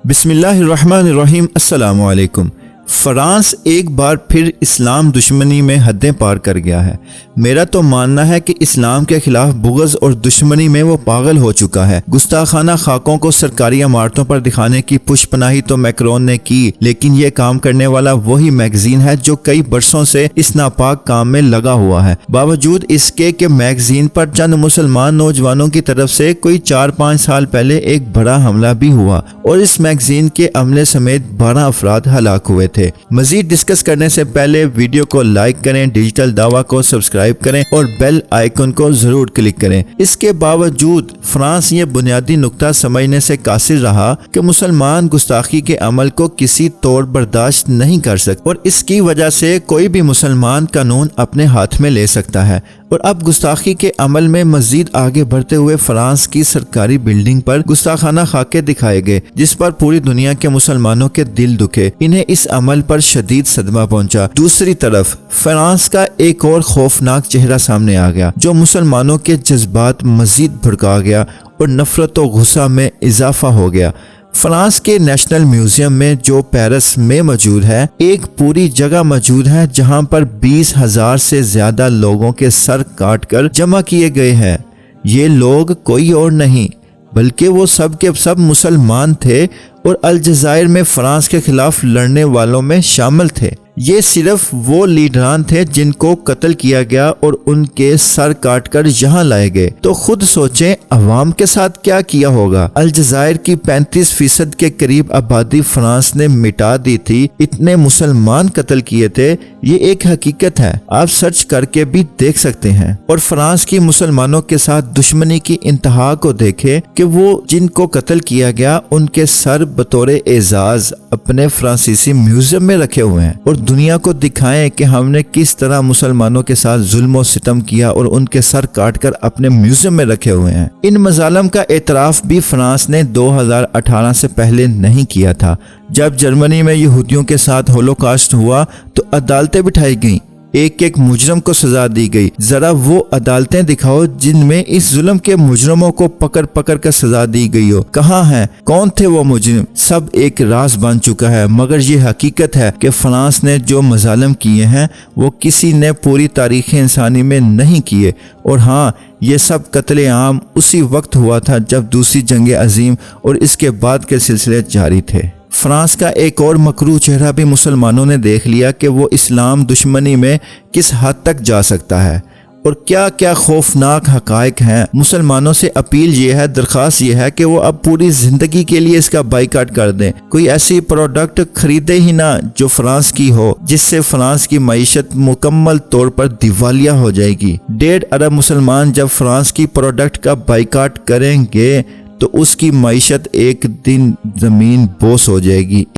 بسم اللہ الرحمن الرحیم۔ السلام علیکم۔ فرانس ایک بار پھر اسلام دشمنی میں حدیں پار کر گیا ہے۔ میرا تو ماننا ہے کہ اسلام کے خلاف بغض اور دشمنی میں وہ پاگل ہو چکا ہے۔ گستاخانہ خاکوں کو سرکاری عمارتوں پر دکھانے کی پش پناہی تو میکرون نے کی، لیکن یہ کام کرنے والا وہی میگزین ہے جو کئی برسوں سے اس ناپاک کام میں لگا ہوا ہے۔ باوجود اس کے کہ میگزین پر چند مسلمان نوجوانوں کی طرف سے کوئی 4-5 سال پہلے ایک بڑا حملہ بھی ہوا اور اس میگزین کے عملے سمیت 12 افراد ہلاک ہوئے تھے۔ مزید ڈسکس کرنے سے پہلے ویڈیو کو لائک کریں، ڈیجیٹل دعویٰ کو سبسکرائب کریں اور بیل آئیکن کو ضرور کلک کریں۔ اس کے باوجود فرانس یہ بنیادی نقطہ سمجھنے سے قاصر رہا کہ مسلمان گستاخی کے عمل کو کسی طور برداشت نہیں کر سکتے اور اس کی وجہ سے کوئی بھی مسلمان قانون اپنے ہاتھ میں لے سکتا ہے۔ اور اب گستاخی کے عمل میں مزید آگے بڑھتے ہوئے فرانس کی سرکاری بلڈنگ پر گستاخانہ خاکے دکھائے گئے جس پر پوری دنیا کے مسلمانوں کے دل دکھے۔ انہیں اس عمل پر شدید صدمہ پہنچا۔ دوسری طرف فرانس کا ایک اور خوفناک چہرہ سامنے آ گیا جو مسلمانوں کے جذبات مزید بھڑکا گیا اور نفرت و غصہ میں اضافہ ہو گیا۔ فرانس کے نیشنل میوزیم میں جو پیرس میں موجود ہے، ایک پوری جگہ موجود ہے جہاں پر 20,000 سے زیادہ لوگوں کے سر کاٹ کر جمع کیے گئے ہیں۔ یہ لوگ کوئی اور نہیں بلکہ وہ سب کے سب مسلمان تھے اور الجزائر میں فرانس کے خلاف لڑنے والوں میں شامل تھے۔ یہ صرف وہ لیڈران تھے جن کو قتل کیا گیا اور ان کے سر کاٹ کر یہاں لائے گئے۔ تو خود سوچیں عوام کے ساتھ کیا کیا ہوگا۔ الجزائر کی 35% کے قریب آبادی فرانس نے مٹا دی تھی، اتنے مسلمان قتل کیے تھے۔ یہ ایک حقیقت ہے، آپ سرچ کر کے بھی دیکھ سکتے ہیں۔ اور فرانس کی مسلمانوں کے ساتھ دشمنی کی انتہا کو دیکھیں کہ وہ جن کو قتل کیا گیا ان کے سر بطور اعزاز اپنے فرانسیسی میوزیم میں رکھے ہوئے ہیں اور دنیا کو دکھائیں کہ ہم نے کس طرح مسلمانوں کے ساتھ ظلم و ستم کیا اور ان کے سر کاٹ کر اپنے میوزیم میں رکھے ہوئے ہیں۔ ان مظالم کا اعتراف بھی فرانس نے 2018 سے پہلے نہیں کیا تھا۔ جب جرمنی میں یہودیوں کے ساتھ ہولوکاسٹ ہوا تو عدالتیں بٹھائی گئیں، ایک ایک مجرم کو سزا دی گئی۔ ذرا وہ عدالتیں دکھاؤ جن میں اس ظلم کے مجرموں کو پکڑ پکڑ کر سزا دی گئی ہو۔ کہاں ہیں؟ کون تھے وہ مجرم؟ سب ایک راز بن چکا ہے۔ مگر یہ حقیقت ہے کہ فرانس نے جو مظالم کیے ہیں وہ کسی نے پوری تاریخ انسانی میں نہیں کیے۔ اور ہاں، یہ سب قتل عام اسی وقت ہوا تھا جب دوسری جنگ عظیم اور اس کے بعد کے سلسلے جاری تھے۔ فرانس کا ایک اور مکروہ چہرہ بھی مسلمانوں نے دیکھ لیا کہ وہ اسلام دشمنی میں کس حد تک جا سکتا ہے اور کیا کیا خوفناک حقائق ہیں۔ مسلمانوں سے اپیل یہ ہے، درخواست یہ ہے کہ وہ اب پوری زندگی کے لیے اس کا بائیکاٹ کر دیں۔ کوئی ایسی پروڈکٹ خریدے ہی نہ جو فرانس کی ہو، جس سے فرانس کی معیشت مکمل طور پر دیوالیہ ہو جائے گی۔ 1.5 ارب مسلمان جب فرانس کی پروڈکٹ کا بائیکاٹ کریں گے تو اس کی معیشت ایک دن زمین بوس ہو جائے گی۔